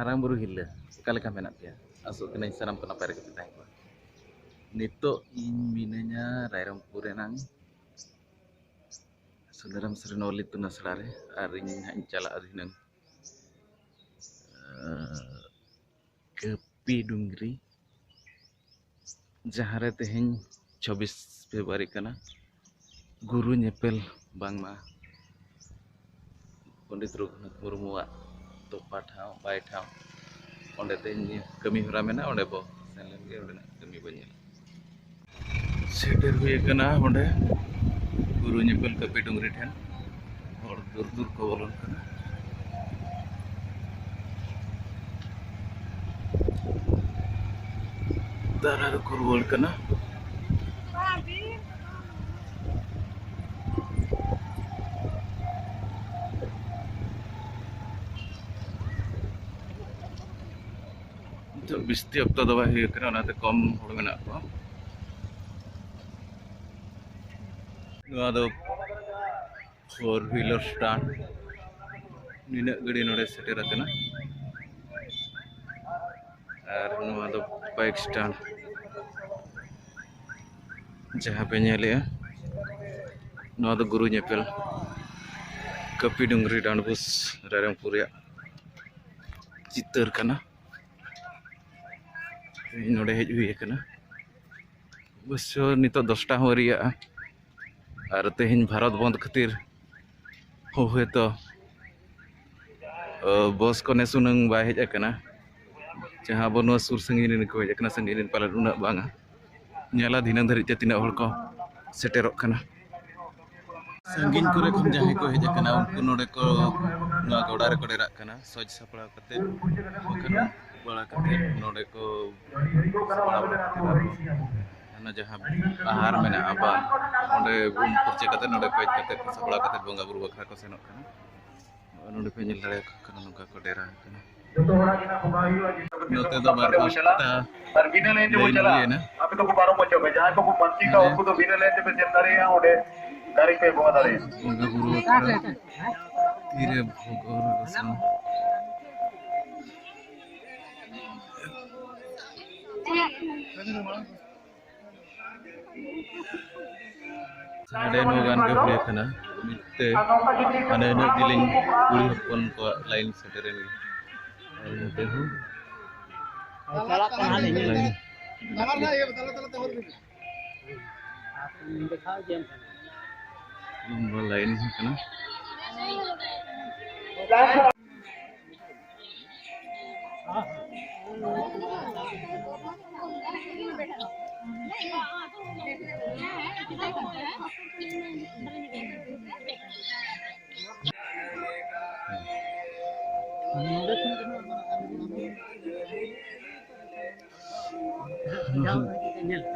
marang buru hila sekali kami nak dia asuk kena salam kena pare kita tanya nito minenya rairam purenang sudaram serinoli tu naslare arinya hancala arinan kepi dungri jahare teheng 24 Februari kana guru nyepel bangma Pandit Raghunath Murmuwak topa ठाव bye ठाव onde tehnya kami hura mena onde bo selen ge onde kami banyel seter huye kana onde guru nyepel kepi dungri then hor dur dur ko bolon kana darar kurwol kana बिस्ती अक्ता दवा है करना ना तो कम होड़ में ना को नवादो 4-wheeler stand निने गड़ी नोड़े सेटे रहते ना और नवादो बाइक स्टैंड जहाँ पे ᱧᱮᱞᱮ नवादो गुरु ᱧᱮᱯᱮᱞ कपी डुंगरी डांडबुस रायरंगपुर चित्तर कना नोड़े हेज हुई कना बस नितो 10टा होरिया और तेहन भारत बंद खातिर हुए तो बस को ने सुनंग बाय हेज कना जहाँ बो नो सुर संगीन को हेज कना संगीन पालन उना बांगा नेला दिना धरि ते तिना हर को सेटेरोक कना संगीन करे खन जहाँ को हेज कना उनको नोड़े को ना गौड़ा रे को डेराक कना सज सपड़ा कते बखन बड़ा कते नोड़े को ना जहाँ आहार में आबा ओंडे बुम पर्चे कते नोड़े पेज कते सपड़ा कते बंगा बुरु बखरा को सेनोक कना नोड़े पे नेल दाड़े कना नोका को डेरा कना नोते दो बार पास्ता और बिना लेन जो चला आप तो को बारो मचो में जहां को मंत्री का उनको तो बिना लेन पे चल रहे हैं ओडे गाड़ी पे बहुत आ रहे हैं बंगा बुरु धीरे भोगोर रसम साढ़े 9 गान के हुए कना मिते माने न दिलिंग कुड़ी हपन को लाइन सेटरे नि नते हो चला कहां ले नंबर ना ये तला तला तला आप दिखाओ जेम लंबा लाइन है कना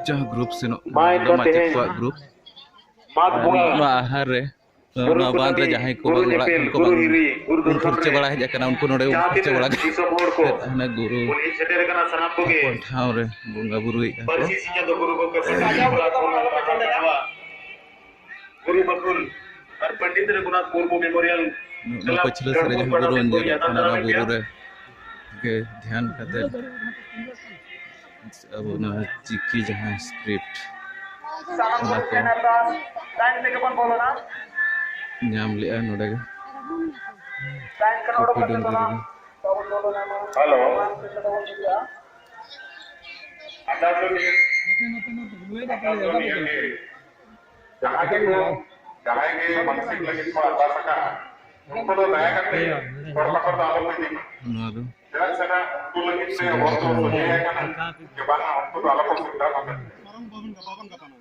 जहाँ ग्रुप से नो माचे को ग्रुप आहार रे ना बांध रे जहाँ को बड़ा उनको उन खर्चे बड़ा है जकना उनको नोड़े खर्चे बड़ा ना गुरु ठाव रे बंगा बुरु गुरु बकुल और पंडित रघुनाथ मुर्मू मेमोरियल पछले सरे जहाँ गुरु अंजलि ना गुरु रे के ध्यान करते अब ना चिकी जहाँ स्क्रिप्ट नाम लिया नोड़े कॉपी डंगरी हेलो जहाँ के मानसिक लगे को आता सका उनको तो दया करते और पकड़ डालो पे नादो जरा सना तू लगे से और तो ये है ना कि बाना हमको तो अलग सुविधा ना बाबन का पाना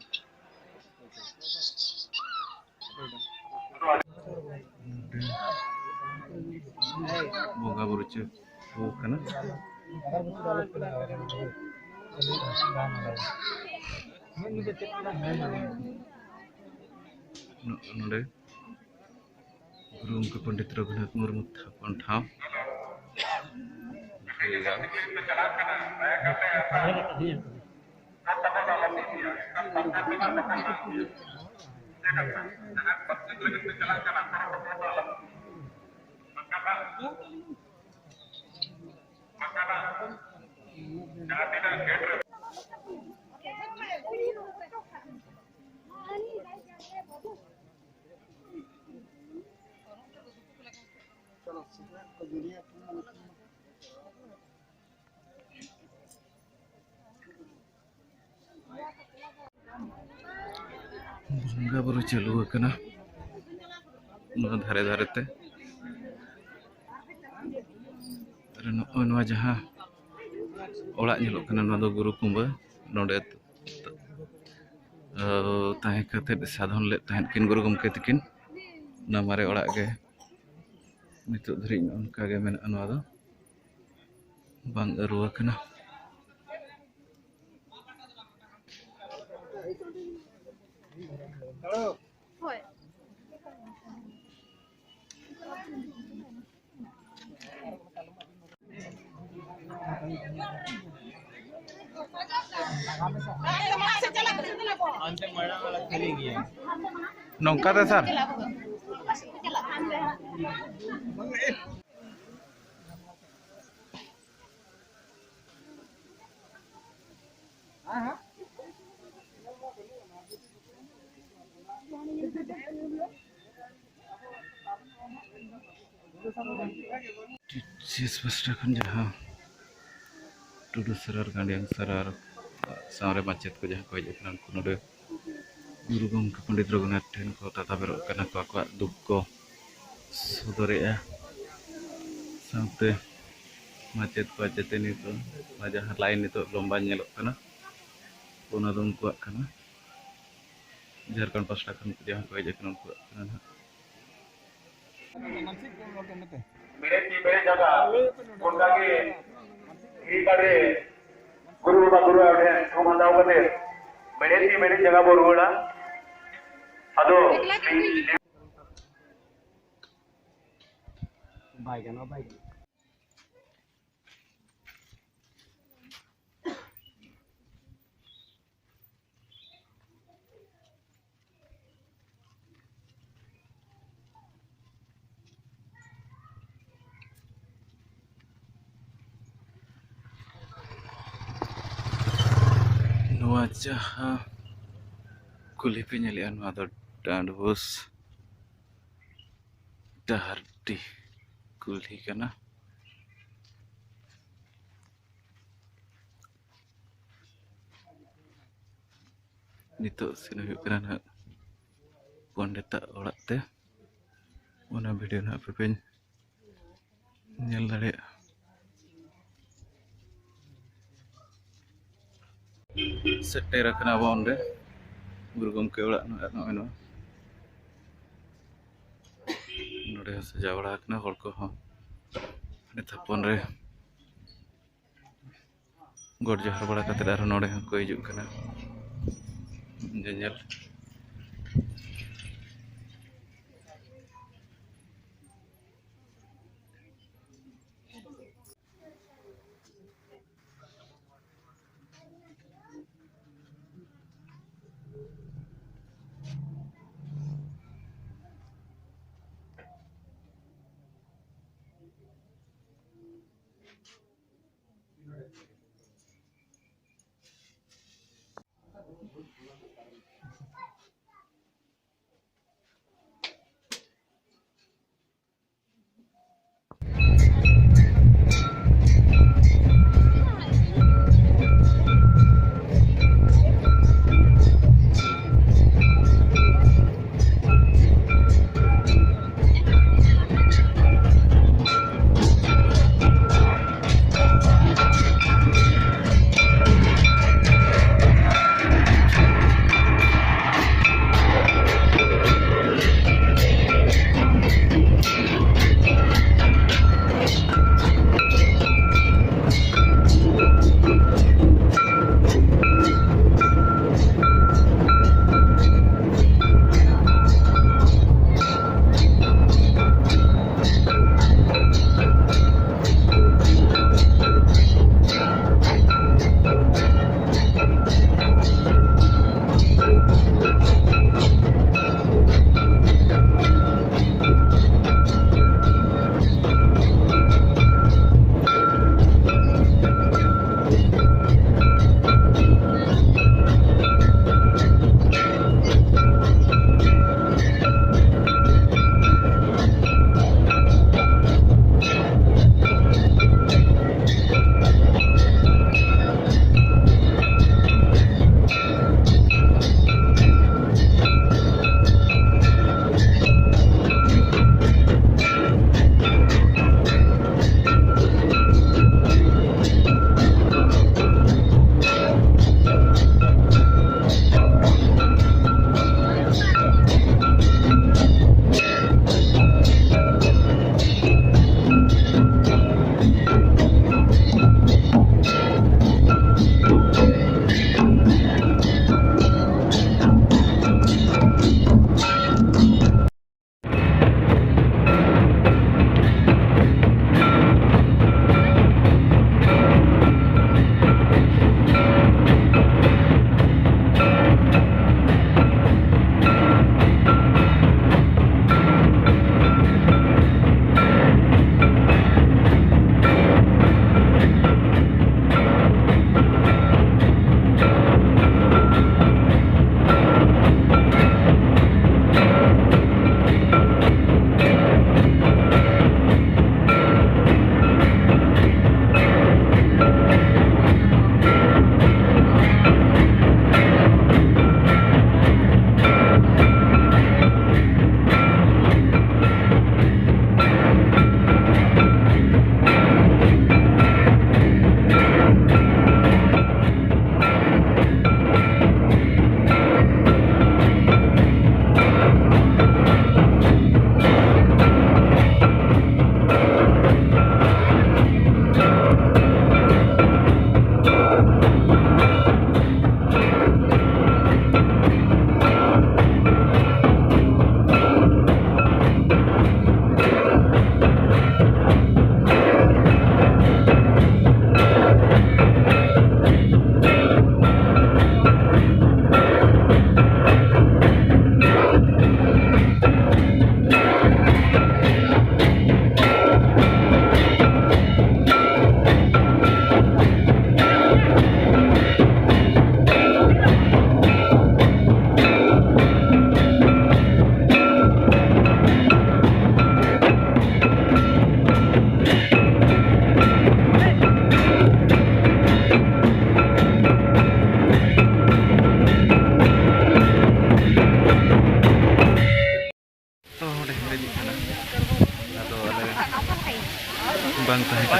बोगा बुरुचे वो कना नोड़े गुरु के पंडित रघुनाथ मुर्मू थापन ठाव बंगा बुरु चालू आकना धारे धारे ते जहाँ ओड़ा नेलोग कना नवा दो गुरु कुंबा नोडे ताहें कते साधन ले ताहें किन गुरु गमके तकिन ना मारे ओड़ा गे नितो धरि उनका गे मेना नवा दो बांग अरुआ कना नौका दे सर जहाँ टुडू सरार गांडियां सरार सारे माचेत को जहाँ को हजना नोडे गुरु गमके पंडित रघुनाथ ठेन को ताता बेरो कना को आको दुख को सदरेया साथे माचेत को चेतनी को जहाँ लाइन नितो लंबा नेलोग कना ओना दो उनकुआ कना झारखंड पास्टा खन जहाँ को हजना उनकुआ कना मेरे जगह उनका के हिरी करे गुरु आउटे तो मंदाव कते मेरे जगह बोरुड़ा अदो भाई जाना भाई जहाँ कुली पे नेलिया डांडबोस डहारडी कुली कना नितो सिन हुयुग कना ना पंडिता ओड़ाग ते ओना वीडियो ना पे नेल दाड़ेया सेटेर कना बो ओंडे गुरु गमके ओड़ाग नोय नोडे सजा बड़ा कना हर को थापन रे गोड जोहर बड़ा कते आरो नोडे को हिजुग कना jail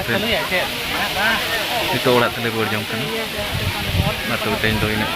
Itu orang tele ruar jam kan. Mata betain do inak.